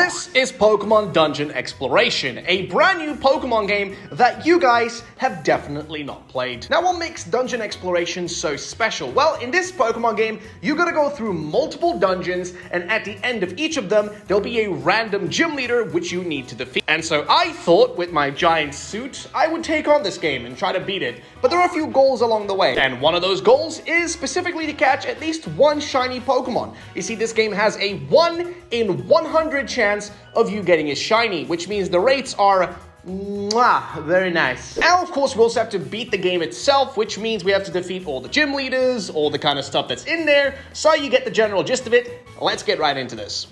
This is Pokemon Dungeon Exploration, a brand new Pokemon game that you guys have definitely not played. Now, what makes Dungeon Exploration so special? Well, in this Pokemon game, you gotta go through multiple dungeons, and at the end of each of them, there'll be a random gym leader which you need to defeat. And so I thought, with my giant suit, I would take on this game and try to beat it. But there are a few goals along the way, and one of those goals is specifically to catch at least one shiny Pokemon. You see, this game has a 1 in 100 chance of you getting a shiny, which means the rates are very nice. And of course, we also have to beat the game itself, which means we have to defeat all the gym leaders, all the kind of stuff that's in there. So you get the general gist of it. Let's get right into this.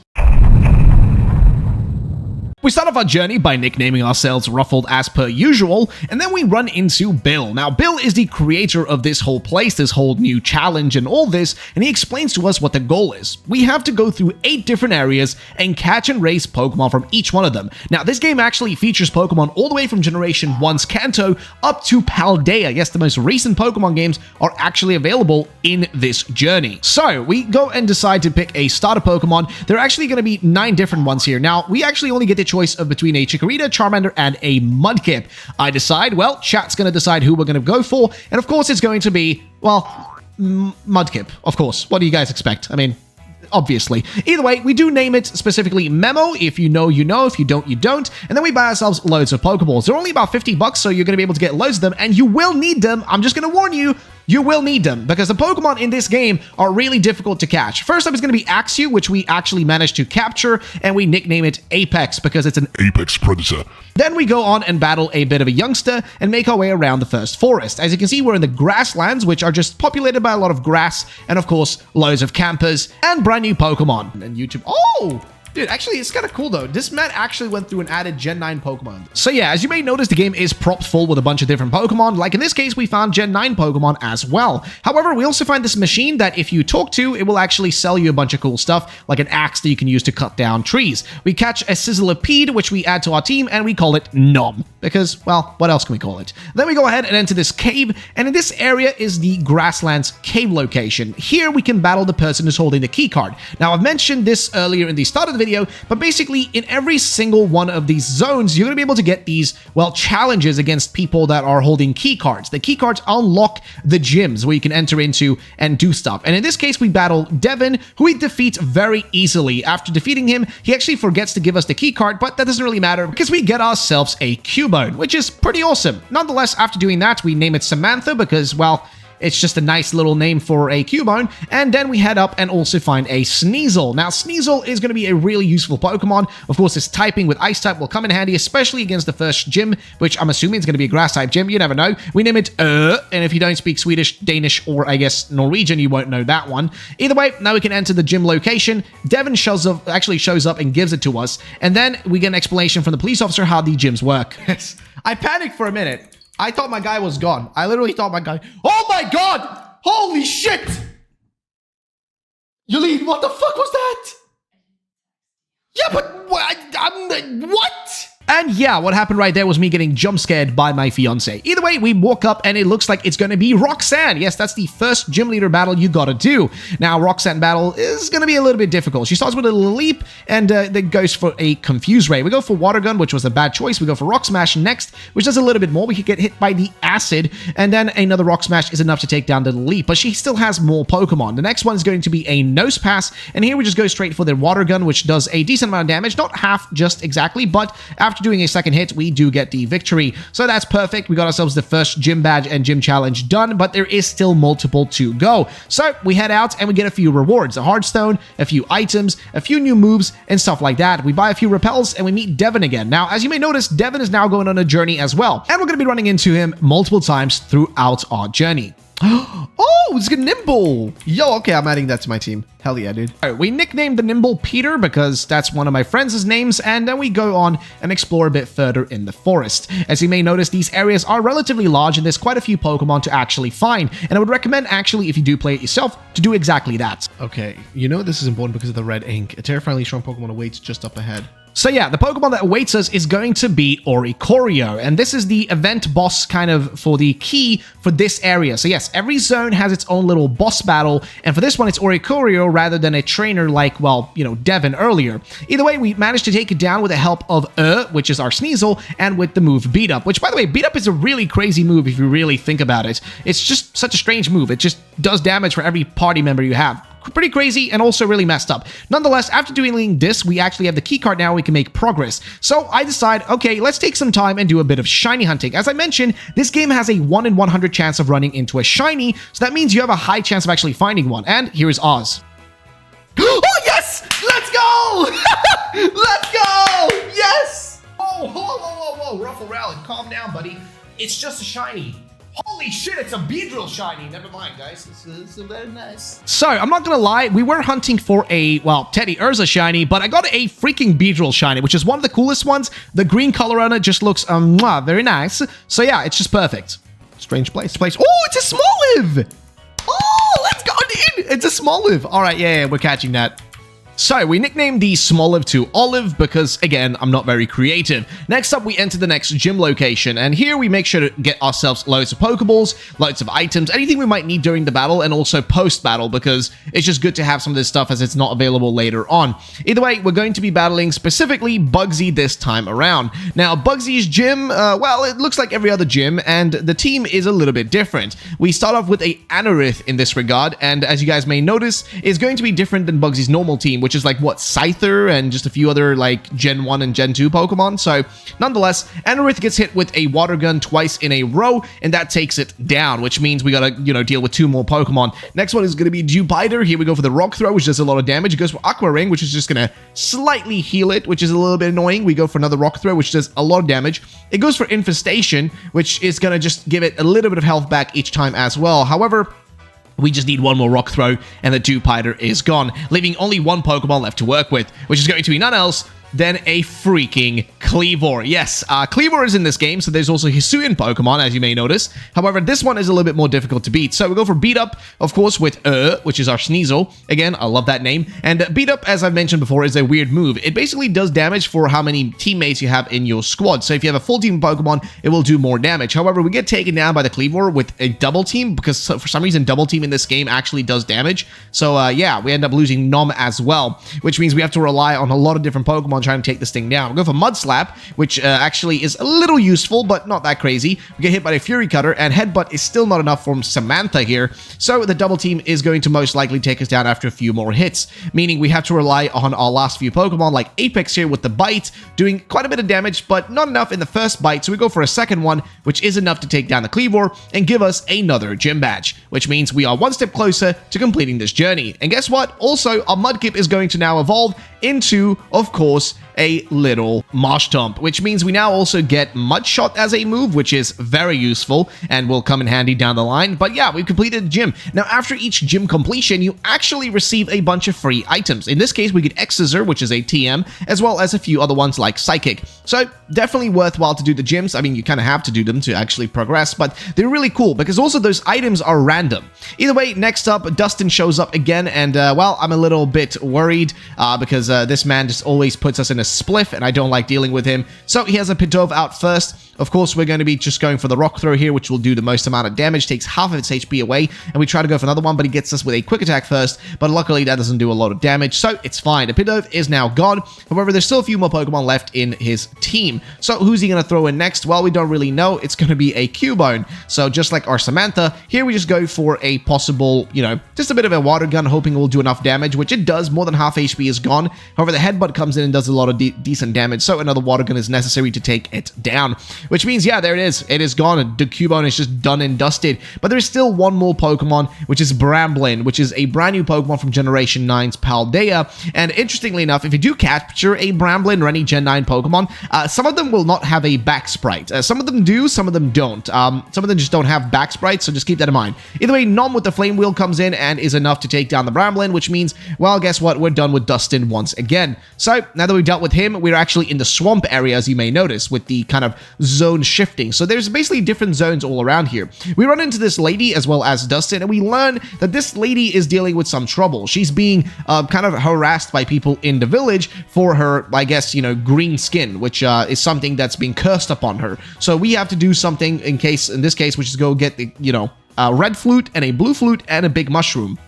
We start off our journey by nicknaming ourselves Ruffled as per usual, and then we run into Bill. Now, Bill is the creator of this whole place, this whole new challenge and all this, and he explains to us what the goal is. We have to go through 8 different areas and catch and race Pokemon from each one of them. Now, this game actually features Pokemon all the way from Generation 1's Kanto up to Paldea. Yes, the most recent Pokemon games are actually available in this journey. So, we go and decide to pick a starter Pokemon. There are actually going to be 9 different ones here. Now, we actually only get the choice of between a Chikorita, Charmander, and a Mudkip. I decide, well, chat's going to decide who we're going to go for, and of course it's going to be, well, Mudkip, of course. What do you guys expect? I mean, obviously. Either way, we do name it specifically Memo. If you know, you know. If you don't, you don't. And then we buy ourselves loads of Pokeballs. They're only about 50 bucks, so you're going to be able to get loads of them, and you will need them. I'm just going to warn you, you will need them, because the Pokemon in this game are really difficult to catch. First up is going to be Axew, which we actually managed to capture, and we nickname it Apex because it's an Apex Predator. Then we go on and battle a bit of a youngster and make our way around the first forest. As you can see, we're in the grasslands, which are just populated by a lot of grass, and of course, loads of campers, and brand new Pokemon. And YouTube, oh! Dude, actually, it's kind of cool, though. This man actually went through and added Gen 9 Pokemon. So yeah, as you may notice, the game is propped full with a bunch of different Pokemon. Like in this case, we found Gen 9 Pokemon as well. However, we also find this machine that if you talk to, it will actually sell you a bunch of cool stuff, like an axe that you can use to cut down trees. We catch a Sizzlipede, which we add to our team, and we call it Nom. Because, well, what else can we call it? Then we go ahead and enter this cave, and in this area is the Grasslands cave location. Here we can battle the person who's holding the keycard. Now, I've mentioned this earlier in the start of the video, but basically in every single one of these zones, you're going to be able to get these, well, challenges against people that are holding keycards. The keycards unlock the gyms where you can enter into and do stuff. And in this case, we battle Devin, who we defeat very easily. After defeating him, he actually forgets to give us the keycard, but that doesn't really matter because we get ourselves a Cubone, which is pretty awesome. Nonetheless, after doing that, we name it Samantha because, well, it's just a nice little name for a Cubone. And then we head up and also find a Sneasel. Now, Sneasel is going to be a really useful Pokemon. Of course, its typing with Ice type will come in handy, especially against the first gym, which I'm assuming is going to be a Grass type gym. You never know. We name it and if you don't speak Swedish, Danish, or I guess Norwegian, you won't know that one. Either way, now we can enter the gym location. Devin actually shows up and gives it to us. And then we get an explanation from the police officer how the gyms work. I panicked for a minute. I thought my guy was gone. I literally thought my guy... Oh my god! Holy shit! Yulene, what the fuck was that? Yeah, but... What? And yeah, what happened right there was me getting jump scared by my fiance. Either way, we walk up and it looks like it's going to be Roxanne. Yes, that's the first gym leader battle you gotta do. Now, Roxanne battle is going to be a little bit difficult. She starts with a leap and then goes for a Confuse Ray. We go for Water Gun, which was a bad choice. We go for Rock Smash next, which does a little bit more. We could get hit by the acid, and then another Rock Smash is enough to take down the leap, but she still has more Pokemon. The next one is going to be a Nose Pass, and here we just go straight for the Water Gun, which does a decent amount of damage. Not half just exactly, but after doing a second hit, we do get the victory. So that's perfect. We got ourselves the first gym badge and gym challenge done, but there is still multiple to go. So we head out and we get a few rewards, a Hearthstone, a few items, a few new moves, and stuff like that. We buy a few repels and we meet Devin again. Now, as you may notice, Devin is now going on a journey as well, and we're going to be running into him multiple times throughout our journey. Oh, it's good Nimble. Yo, okay, I'm adding that to my team. Hell yeah, dude. All right, we nicknamed the Nimble Peter because that's one of my friends' names, and then we go on and explore a bit further in the forest. As you may notice, these areas are relatively large and there's quite a few Pokemon to actually find, and I would recommend actually, if you do play it yourself, to do exactly that. Okay, you know this is important because of the red ink. A terrifyingly strong Pokemon awaits just up ahead. So yeah, the Pokemon that awaits us is going to be Oricorio, and this is the event boss kind of for the key for this area. So yes, every zone has its own little boss battle, and for this one it's Oricorio rather than a trainer like, well, you know, Devin earlier. Either way, we managed to take it down with the help of which is our Sneasel, and with the move Beat Up, which by the way, Beat Up is a really crazy move if you really think about it. It's just such a strange move. It just does damage for every party member you have. Pretty crazy and also really messed up. Nonetheless, after doing this, we actually have the key card now. We can make progress. So I decide, okay, let's take some time and do a bit of shiny hunting. As I mentioned, this game has a 1 in 100 chance of running into a shiny, so that means you have a high chance of actually finding one. And here is Oz. Oh, yes! Let's go! Let's go! Yes! Oh, whoa, RuffledRowlit, calm down, buddy. It's just a shiny. Holy shit, it's a Beedrill shiny. Never mind, guys. This is very nice. So, I'm not gonna lie, we were hunting for a, well, Teddy Urza shiny, but I got a freaking Beedrill shiny, which is one of the coolest ones. The green color on it just looks, very nice. So yeah, it's just perfect. Strange place. Oh, it's a Smoliv! Oh, let's go, dude! It's a Smoliv. All right, yeah, we're catching that. So, we nicknamed the Smoliv to Olive because, again, I'm not very creative. Next up, we enter the next gym location, and here we make sure to get ourselves loads of Pokeballs, loads of items, anything we might need during the battle, and also post-battle, because it's just good to have some of this stuff as it's not available later on. Either way, we're going to be battling specifically Bugsy this time around. Now, Bugsy's gym, well, it looks like every other gym, and the team is a little bit different. We start off with a Anorith in this regard, and as you guys may notice, is going to be different than Bugsy's normal team, which is like, what, Scyther and just a few other, like, Gen 1 and Gen 2 Pokemon. So, nonetheless, Anorith gets hit with a Water Gun twice in a row, and that takes it down, which means we gotta, you know, deal with 2 more Pokemon. Next one is gonna be Dewpider. Here we go for the Rock Throw, which does a lot of damage. It goes for Aqua Ring, which is just gonna slightly heal it, which is a little bit annoying. We go for another Rock Throw, which does a lot of damage. It goes for Infestation, which is gonna just give it a little bit of health back each time as well. However, we just need one more Rock Throw, and the Dewpider is gone, leaving only 1 Pokemon left to work with, which is going to be none else than a freaking Kleavor. Yes, Kleavor is in this game, so there's also Hisuian Pokemon, as you may notice. However, this one is a little bit more difficult to beat. So we go for Beat Up, of course, with which is our Sneasel. Again, I love that name. And Beat Up, as I've mentioned before, is a weird move. It basically does damage for how many teammates you have in your squad. So if you have a full team of Pokemon, it will do more damage. However, we get taken down by the Kleavor with a double team, because for some reason, double team in this game actually does damage. So yeah, we end up losing Nom as well, which means we have to rely on a lot of different Pokemon trying to take this thing down. We'll go for Mud Slap, which actually is a little useful, but not that crazy. We get hit by a Fury Cutter, and Headbutt is still not enough from Samantha here, so the double team is going to most likely take us down after a few more hits, meaning we have to rely on our last few Pokemon, like Apex here with the Bite, doing quite a bit of damage, but not enough in the first bite, so we go for a second one, which is enough to take down the Kleavor and give us another gym badge, which means we are one step closer to completing this journey. And guess what? Also, our Mudkip is going to now evolve into, of course, a little Marshtomp, which means we now also get Mud Shot as a move, which is very useful and will come in handy down the line. But yeah, we've completed the gym. Now, after each gym completion, you actually receive a bunch of free items. In this case, we get Exeter, which is a TM, as well as a few other ones like Psychic. So definitely worthwhile to do the gyms. I mean, you kind of have to do them to actually progress, but they're really cool because also those items are random. Either way, next up, Dustin shows up again, and well, I'm a little bit worried because this man just always puts us in a spliff, and I don't like dealing with him. So he has a Pidove out first. Of course, we're going to be just going for the Rock Throw here, which will do the most amount of damage, takes half of its HP away, and we try to go for another one, but he gets us with a Quick Attack first, but luckily that doesn't do a lot of damage, so it's fine. The Pidove is now gone. However, there's still a few more Pokemon left in his team. So who's he going to throw in next? Well, we don't really know. It's going to be a Cubone. So just like our Samantha, here we just go for a possible, you know, just a bit of a Water Gun, hoping it will do enough damage, which it does. More than half HP is gone. However, the Headbutt comes in and does a lot of decent damage, so another Water Gun is necessary to take it down, which means, yeah, there it is. It is gone, and the Cubone is just done and dusted. But there's still one more Pokemon, which is Bramblin, which is a brand new Pokemon from Generation 9's Paldea. And interestingly enough, if you do capture a Bramblin or any Gen 9 Pokemon, some of them will not have a back sprite. Some of them do, some of them don't. Some of them just don't have back sprites, so just keep that in mind. Either way, Nom with the Flame Wheel comes in and is enough to take down the Bramblin, which means, well, guess what? We're done with Dustin once again. So now that we've dealt with him, we're actually in the swamp area, as you may notice, with the kind of zone shifting. So there's basically different zones all around here. We run into this lady as well as Dustin, and we learn that this lady is dealing with some trouble. She's being kind of harassed by people in the village for her, I guess, you know, green skin, which is something that's being cursed upon her. So we have to do something in this case, which is go get the, you know, a red flute and a blue flute and a big mushroom.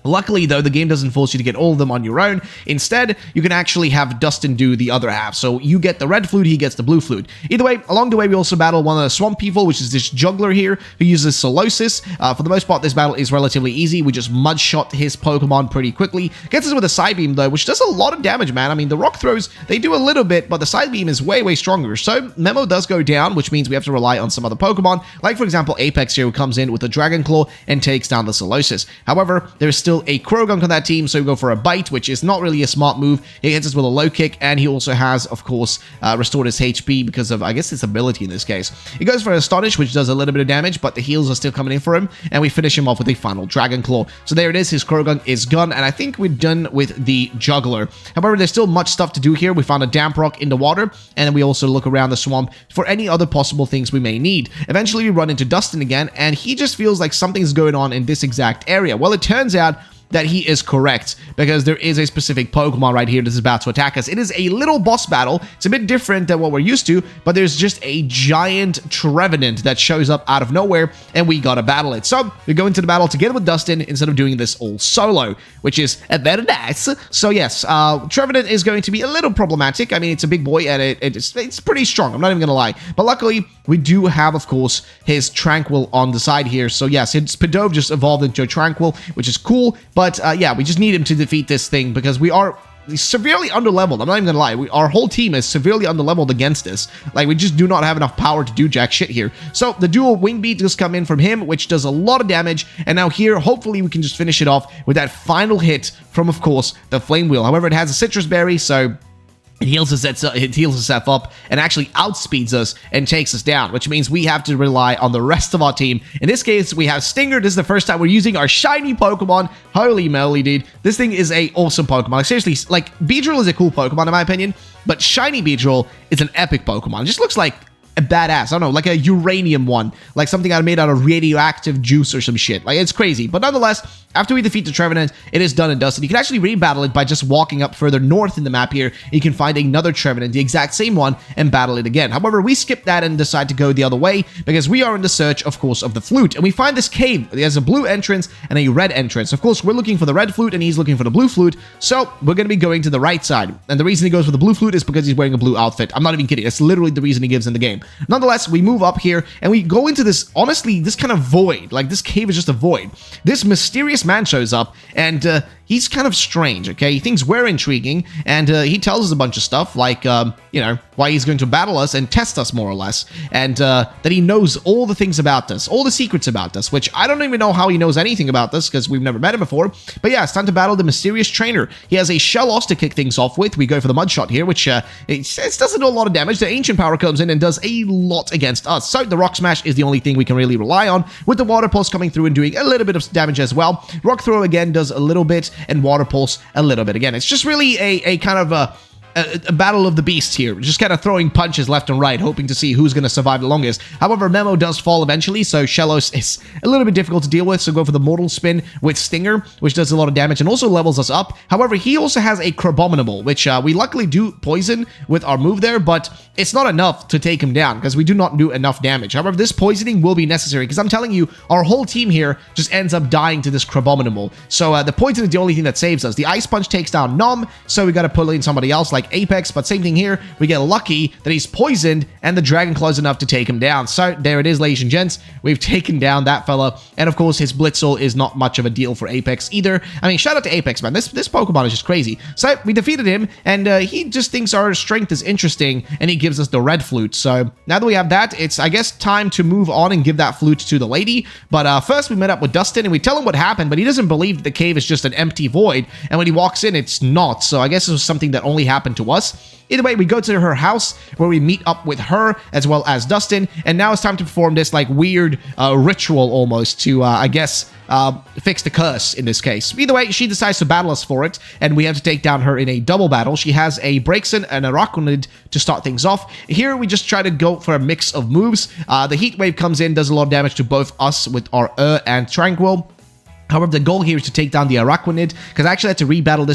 Luckily, though, the game doesn't force you to get all of them on your own. Instead, you can actually have Dustin do the other half. So you get the red flute, he gets the blue flute. Either way, along the way, we also battle one of the swamp people, which is this juggler here, who uses Solosis. For the most part, this battle is relatively easy. We just mudshot his Pokemon pretty quickly. Gets us with a Side Beam, though, which does a lot of damage, man. I mean, the rock throws, they do a little bit, but the Side Beam is way, way stronger. So Memo does go down, which means we have to rely on some other Pokemon, like, for example, Apex here, who comes in with a Dragon Claw and takes down the Solosis. However, there's still a Croagunk on that team, so we go for a bite, which is not really a smart move. He hits us with a low kick, and he also has, of course, restored his HP because of, I guess, his ability in this case. He goes for Astonish, which does a little bit of damage, but the heals are still coming in for him, and we finish him off with a final Dragon Claw. So there it is, his Croagunk is gone, and I think we're done with the Juggler. However, there's still much stuff to do here. We found a Damp Rock in the water, and then we also look around the swamp for any other possible things we may need. Eventually, we run into Dustin again, and he just feels like something's going on in this exact area. Well, it turns out that he is correct, because there is a specific Pokemon right here that is about to attack us. It is a little boss battle. It's a bit different than what we're used to, but there's just a giant Trevenant that shows up out of nowhere, and we gotta battle it. So we go into the battle together with Dustin instead of doing this all solo, which is very nice. So yes, Trevenant is going to be a little problematic. I mean, it's a big boy, and it's pretty strong. I'm not even gonna lie. But luckily, we do have, of course, his Tranquil on the side here. So yes, his Pidove just evolved into a Tranquil, which is cool. But yeah, we just need him to defeat this thing because we are severely underleveled. I'm not even gonna lie. Our whole team is severely underleveled against this. Like, we just do not have enough power to do jack shit here. So the dual Wing Beat just come in from him, which does a lot of damage. And now here, hopefully we can just finish it off with that final hit from, of course, the Flame Wheel. However, it has a Citrus Berry, so it heals itself up and actually outspeeds us and takes us down, which means we have to rely on the rest of our team. In this case, we have Stinger. This is the first time we're using our shiny Pokemon. Holy moly, dude. This thing is a awesome Pokemon. Like, seriously, like, Beedrill is a cool Pokemon in my opinion, but shiny Beedrill is an epic Pokemon. It just looks like a badass. I don't know, like a uranium one, like something made out of radioactive juice or some shit. Like, it's crazy. But nonetheless, after we defeat the Trevenant, it is done and dusted. You can actually re-battle it by just walking up further north in the map here. You can find another Trevenant, the exact same one, and battle it again. However, we skip that and decide to go the other way because we are in the search, of course, of the flute. And we find this cave. It has a blue entrance and a red entrance. Of course, we're looking for the red flute and he's looking for the blue flute. So we're going to be going to the right side. And the reason he goes for the blue flute is because he's wearing a blue outfit. I'm not even kidding. That's literally the reason he gives in the game. Nonetheless, we move up here and we go into this, honestly, this kind of void. Like, this cave is just a void. This mysterious man shows up and he's kind of strange, okay? He thinks we're intriguing, and he tells us a bunch of stuff, like, you know, why he's going to battle us and test us, more or less, and that he knows all the things about us, all the secrets about us, which I don't even know how he knows anything about this, because we've never met him before. But yeah, it's time to battle the mysterious trainer. He has a Shellos to kick things off with. We go for the Mud Shot here, which it doesn't do a lot of damage. The Ancient Power comes in and does a lot against us, so the Rock Smash is the only thing we can really rely on, with the Water Pulse coming through and doing a little bit of damage as well. Rock Throw again does a little bit, and Water Pulse a little bit again. It's just really a kind of a battle of the beasts here, just kind of throwing punches left and right, hoping to see who's going to survive the longest. However, Memo does fall eventually, so Shellos is a little bit difficult to deal with, so go for the Mortal Spin with Stinger, which does a lot of damage and also levels us up. However, he also has a Crabominable, which we luckily do poison with our move there, but it's not enough to take him down, because we do not do enough damage. However, this poisoning will be necessary, because I'm telling you, our whole team here just ends up dying to this Crabominable. So the poison is the only thing that saves us. The Ice Punch takes down Nom, so we got to pull in somebody else like Apex, but same thing here. We get lucky that he's poisoned and the Dragon Claw is enough to take him down. So there it is, ladies and gents. We've taken down that fella, and of course his Blitzel is not much of a deal for Apex either. I mean, shout out to Apex, man. This Pokemon is just crazy. So we defeated him, and he just thinks our strength is interesting, and he gives us the red flute. So now that we have that, it's, I guess, time to move on and give that flute to the lady. But first we met up with Dustin, and we tell him what happened, but he doesn't believe that the cave is just an empty void, and when he walks in, it's not. So I guess it was something that only happened to us. Either way, we go to her house where we meet up with her as well as Dustin, and now it's time to perform this like weird ritual almost to, I guess, fix the curse in this case. Either way, she decides to battle us for it, and we have to take down her in a double battle. She has a Braixen and a Araquanid to start things off. Here, we just try to go for a mix of moves. The Heat Wave comes in, does a lot of damage to both us with our and Tranquil. However, the goal here is to take down the Araquanid, because I actually had to rebattle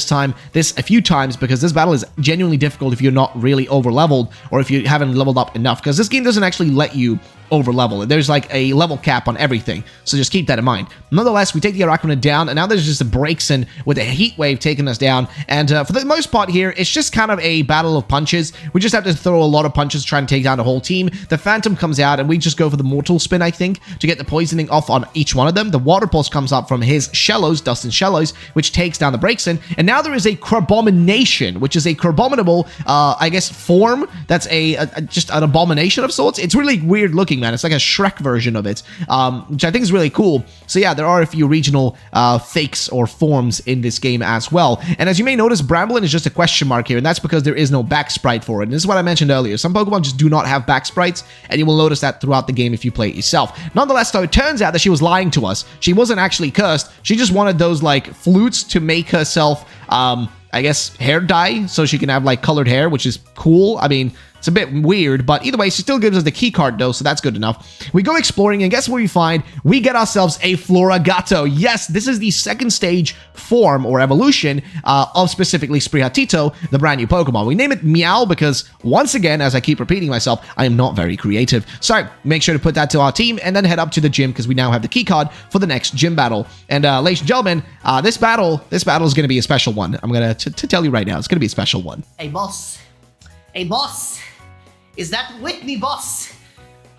this a few times, because this battle is genuinely difficult if you're not really over-leveled, or if you haven't leveled up enough, because this game doesn't actually let you over-level. There's like a level cap on everything, so just keep that in mind. Nonetheless, we take the Araquanid down, and now there's just a Braixen with a Heat Wave taking us down, and for the most part here, it's just kind of a battle of punches. We just have to throw a lot of punches trying to take down the whole team. The Phantom comes out, and we just go for the Mortal Spin, I think, to get the poisoning off on each one of them. The Water Pulse comes up from his Shellos, Dustin Shellos, which takes down the Braixen, and now there is a Crabomination, which is a Crabominable, I guess, form that's just an abomination of sorts. It's really weird looking, man. It's like a Shrek version of it, which I think is really cool. So yeah, there are a few regional fakes or forms in this game as well. And as you may notice, Bramblin is just a question mark here, and that's because there is no back sprite for it. And this is what I mentioned earlier. Some Pokemon just do not have back sprites, and you will notice that throughout the game if you play it yourself. Nonetheless, though, it turns out that she was lying to us. She wasn't actually cursed. She just wanted those, like, flutes to make herself, I guess, hair dye, so she can have, like, colored hair, which is cool. I mean, it's a bit weird, but either way, she still gives us the key card, though, so that's good enough. We go exploring, and guess what we find? We get ourselves a Floragato. Yes, this is the second stage form, or evolution, of specifically Sprigatito, the brand new Pokemon. We name it Meow because, once again, as I keep repeating myself, I am not very creative. So, make sure to put that to our team, and then head up to the gym, because we now have the key card for the next gym battle. And, ladies and gentlemen, this battle is going to be a special one. I'm going to tell you right now, it's going to be a special one. Hey, boss. Hey, boss. Is that Whitney, boss?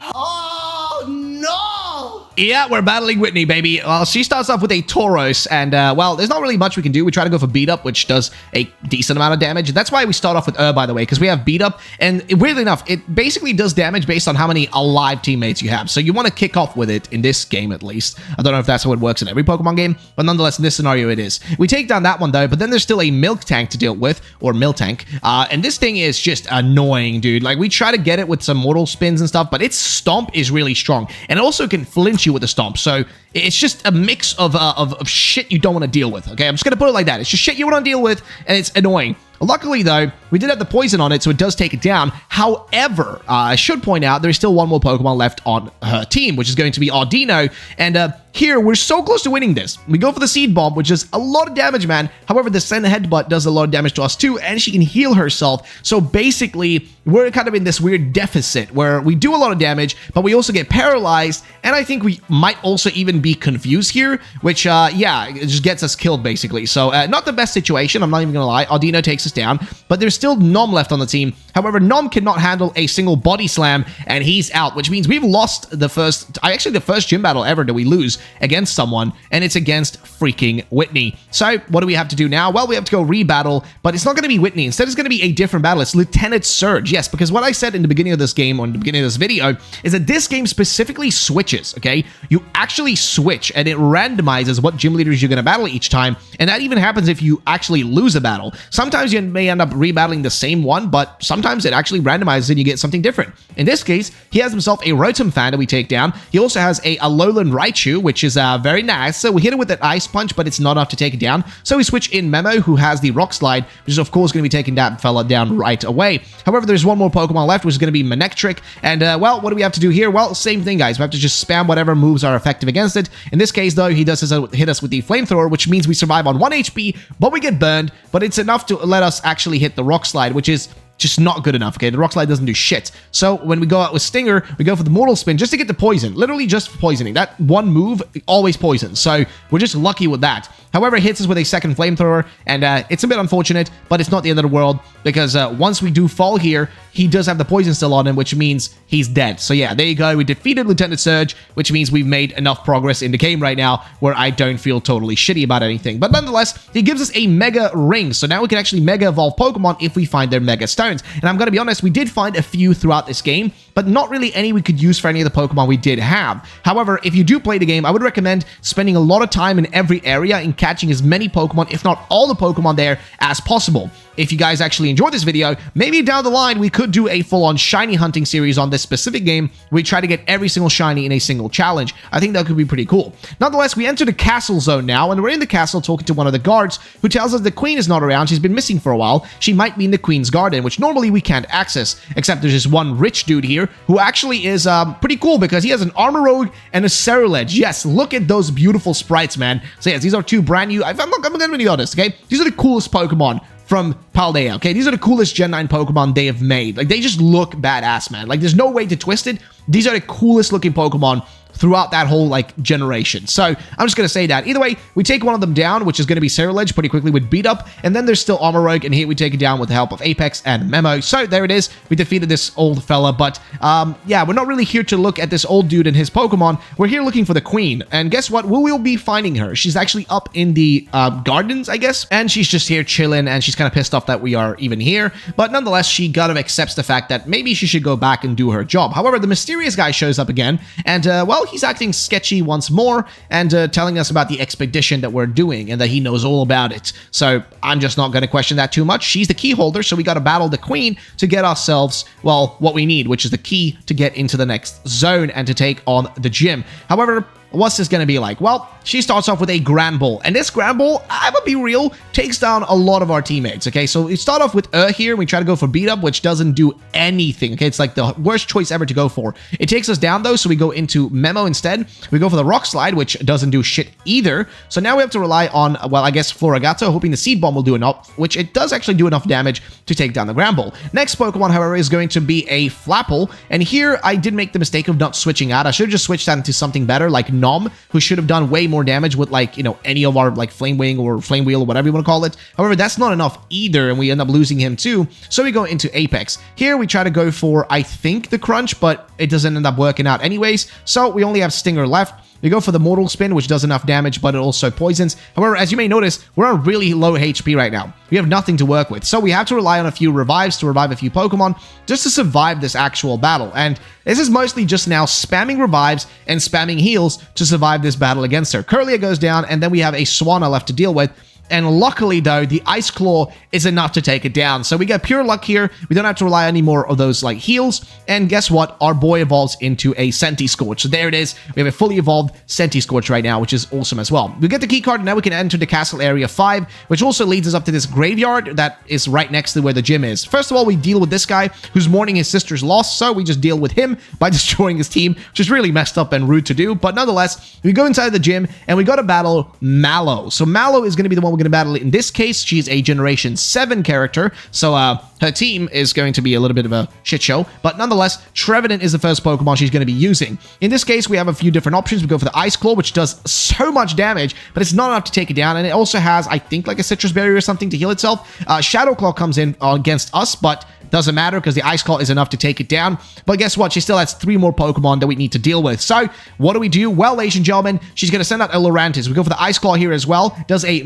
Oh, no! Yeah, we're battling Whitney, baby. Well, she starts off with a Tauros, and, well, there's not really much we can do. We try to go for Beat Up, which does a decent amount of damage. That's why we start off with by the way, because we have Beat Up, and weirdly enough, it basically does damage based on how many alive teammates you have. So you want to kick off with it, in this game at least. I don't know if that's how it works in every Pokemon game, but nonetheless, in this scenario, it is. We take down that one, though, but then there's still a Milk Tank to deal with, or Miltank, and this thing is just annoying, dude. Like, we try to get it with some Mortal Spins and stuff, but its Stomp is really strong, and it also can flinch you with the Stomp, so it's just a mix of shit you don't want to deal with, okay? I'm just gonna put it like that. It's just shit you want to deal with, and it's annoying. Luckily, though, we did have the poison on it, so it does take it down. However, I should point out there's still one more Pokemon left on her team, which is going to be Audino, and here, we're so close to winning this. We go for the Seed Bomb, which does a lot of damage, man. However, the Send Headbutt does a lot of damage to us, too, and she can heal herself. So basically, we're kind of in this weird deficit where we do a lot of damage, but we also get paralyzed, and I think we might also even be confused here, which, yeah, it just gets us killed, basically. So, not the best situation, I'm not even gonna lie. Audino takes us down, but there's still Nom left on the team. However, Nom cannot handle a single Body Slam, and he's out, which means we've lost the first gym battle ever that we lose against someone, and it's against freaking Whitney. So, what do we have to do now? Well, we have to go rebattle, but it's not going to be Whitney. Instead, it's going to be a different battle. It's Lieutenant Surge. Yes, because what I said in the beginning of this game, or in the beginning of this video, is that this game specifically switches, okay? You actually switch, and it randomizes what gym leaders you're going to battle each time, and that even happens if you actually lose a battle. Sometimes you may end up rebattling the same one, but sometimes it actually randomizes and you get something different. In this case, he has himself a Rotom fan that we take down. He also has a Alolan Raichu, which is very nice. So we hit it with an Ice Punch, but it's not enough to take it down. So we switch in Memo, who has the Rock Slide, which is of course going to be taking that fella down right away. However, there's one more Pokemon left, which is going to be Manectric. And, well, what do we have to do here? Well, same thing, guys. We have to just spam whatever moves are effective against it. In this case, though, he does hit us with the Flamethrower, which means we survive on 1 HP, but we get burned. But it's enough to let us actually hit the Rock Slide, which is just not good enough, okay? The Rock Slide doesn't do shit. So when we go out with Stinger, we go for the Mortal Spin just to get the poison. Literally just for poisoning. That one move always poisons. So we're just lucky with that. However, it hits us with a second Flamethrower, and it's a bit unfortunate, but it's not the end of the world, because once we do fall here, he does have the poison still on him, which means he's dead. So yeah, there you go. We defeated Lieutenant Surge, which means we've made enough progress in the game right now where I don't feel totally shitty about anything. But nonetheless, he gives us a Mega Ring. So now we can actually Mega Evolve Pokemon if we find their Mega Stones. And I'm going to be honest, we did find a few throughout this game, but not really any we could use for any of the Pokemon we did have. However, if you do play the game, I would recommend spending a lot of time in every area and catching as many Pokemon, if not all the Pokemon there, as possible. If you guys actually enjoyed this video, maybe down the line we could do a full-on shiny hunting series on this specific game. We try to get every single shiny in a single challenge. I think that could be pretty cool. Nonetheless, we enter the castle zone now, and we're in the castle talking to one of the guards who tells us the queen is not around. She's been missing for a while. She might be in the queen's garden, which normally we can't access, except there's this one rich dude here who actually is pretty cool because he has an Armorogue and a Cerulege. Yes, look at those beautiful sprites, man. So yes, these are two brand new, I'm gonna be honest, okay? These are the coolest Pokemon from Paldea, okay? These are the coolest Gen 9 Pokemon they have made. Like, they just look badass, man. Like, there's no way to twist it. These are the coolest looking Pokemon throughout that whole, like, generation. So, I'm just gonna say that. Either way, we take one of them down, which is gonna be Cerulege pretty quickly with Beat Up, and then there's still Armorogue, and here we take it down with the help of Apex and Memo. So, there it is. We defeated this old fella, but, yeah, we're not really here to look at this old dude and his Pokemon. We're here looking for the queen, and guess what? We will be finding her. She's actually up in the, gardens, I guess, and she's just here chilling, and she's kind of pissed off that we are even here, but nonetheless, she kind of accepts the fact that maybe she should go back and do her job. However, the mysterious guy shows up again, and, well, he's acting sketchy once more, and telling us about the expedition that we're doing, and that he knows all about it. So, I'm just not going to question that too much. She's the key holder, so we got to battle the queen to get ourselves, well, what we need, which is the key to get into the next zone and to take on the gym. However, what's this going to be like? Well, she starts off with a Grand Ball, and this Grand Ball, I'm gonna be real, takes down a lot of our teammates, okay? So we start off with here, we try to go for Beat Up, which doesn't do anything, okay? It's like the worst choice ever to go for. It takes us down, though, so we go into Memo instead. We go for the Rock Slide, which doesn't do shit either. So now we have to rely on, well, I guess Floragato, hoping the Seed Bomb will do enough, which it does actually do enough damage to take down the Grand Ball. Next Pokemon, however, is going to be a Flapple, and here I did make the mistake of not switching out. I should have just switched that into something better, like Nom, who should have done way more damage with, like, you know, any of our, like, Flame Wing or Flame Wheel or whatever you want to call it. However, that's not enough either, and we end up losing him too, so we go into Apex. Here, we try to go for, I think, the Crunch, but it doesn't end up working out anyways, so we only have Stinger left. We go for the Mortal Spin, which does enough damage, but it also poisons. However, as you may notice, we're on really low HP right now. We have nothing to work with, so we have to rely on a few revives to revive a few Pokemon just to survive this actual battle. And this is mostly just now spamming revives and spamming heals to survive this battle against her. Curlia goes down, and then we have a Swanna left to deal with. And luckily, though, the Ice Claw is enough to take it down. So we get pure luck here. We don't have to rely on any more of those, like, heals. And guess what? Our boy evolves into a Scentiscorch. So there it is. We have a fully evolved Scentiscorch right now, which is awesome as well. We get the key card, and now we can enter the Castle Area 5, which also leads us up to this graveyard that is right next to where the gym is. First of all, we deal with this guy who's mourning his sister's loss, so we just deal with him by destroying his team, which is really messed up and rude to do. But nonetheless, we go inside the gym, and we got to battle Mallow. So Mallow is going to be the one we're going to battle. In this case, she's a Generation 7 character, so her team is going to be a little bit of a shit show, but nonetheless, Trevenant is the first Pokemon she's going to be using. In this case, we have a few different options. We go for the Ice Claw, which does so much damage, but it's not enough to take it down, and it also has, I think, like a Citrus Berry or something to heal itself. Shadow Claw comes in against us, but doesn't matter because the Ice Claw is enough to take it down. But guess what? She still has 3 more Pokemon that we need to deal with. So, what do? Well, ladies and gentlemen, she's going to send out a Lurantis. We go for the Ice Claw here as well. Does a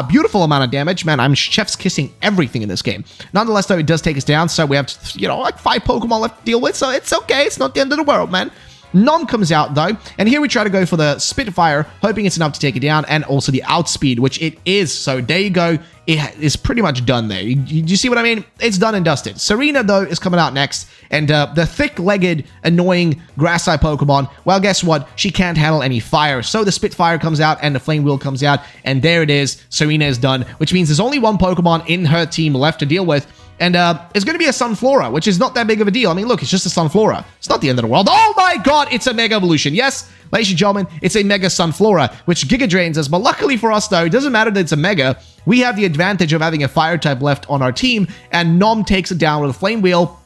beautiful amount of damage. Man, I'm chef's kissing everything in this game. Nonetheless, though, it does take us down. So, we have, you know, like 5 Pokemon left to deal with. So, it's okay. It's not the end of the world, man. Nom comes out, though, and here we try to go for the Spitfire, hoping it's enough to take it down, and also the Outspeed, which it is. So there you go. It is pretty much done there. You see what I mean? It's done and dusted. Serena, though, is coming out next, and the thick-legged, annoying Grass-type Pokemon, well, guess what? She can't handle any fire. So the Spitfire comes out, and the Flame Wheel comes out, and there it is. Serena is done, which means there's only 1 Pokemon in her team left to deal with. And it's going to be a Sunflora, which is not that big of a deal. I mean, look, it's just a Sunflora. It's not the end of the world. Oh my god, it's a Mega Evolution. Yes, ladies and gentlemen, it's a Mega Sunflora, which Giga Drains us. But luckily for us, though, it doesn't matter that it's a Mega. We have the advantage of having a Fire type left on our team, and Nom takes it down with a Flame Wheel.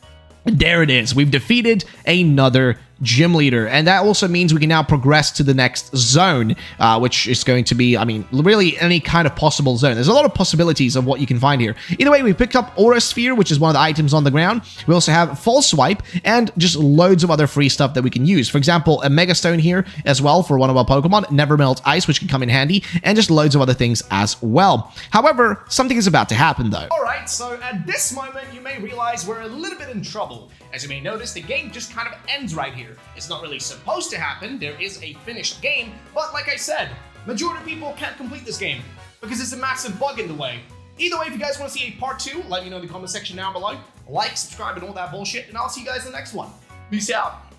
And there it is. We've defeated another gym leader. And that also means we can now progress to the next zone, which is going to be, I mean, really any kind of possible zone. There's a lot of possibilities of what you can find here. Either way, we picked up Aura Sphere, which is one of the items on the ground. We also have False Swipe and just loads of other free stuff that we can use. For example, a Mega Stone here as well for one of our Pokemon, Never Melt Ice, which can come in handy, and just loads of other things as well. However, something is about to happen though. Alright, so at this moment you may realize we're a little bit in trouble. As you may notice, the game just kind of ends right here. It's not really supposed to happen, there is a finished game, but like I said, majority of people can't complete this game because it's a massive bug in the way. Either way, if you guys want to see a part 2, let me know in the comment section down below. Like, subscribe, and all that bullshit, and I'll see you guys in the next one. Peace out.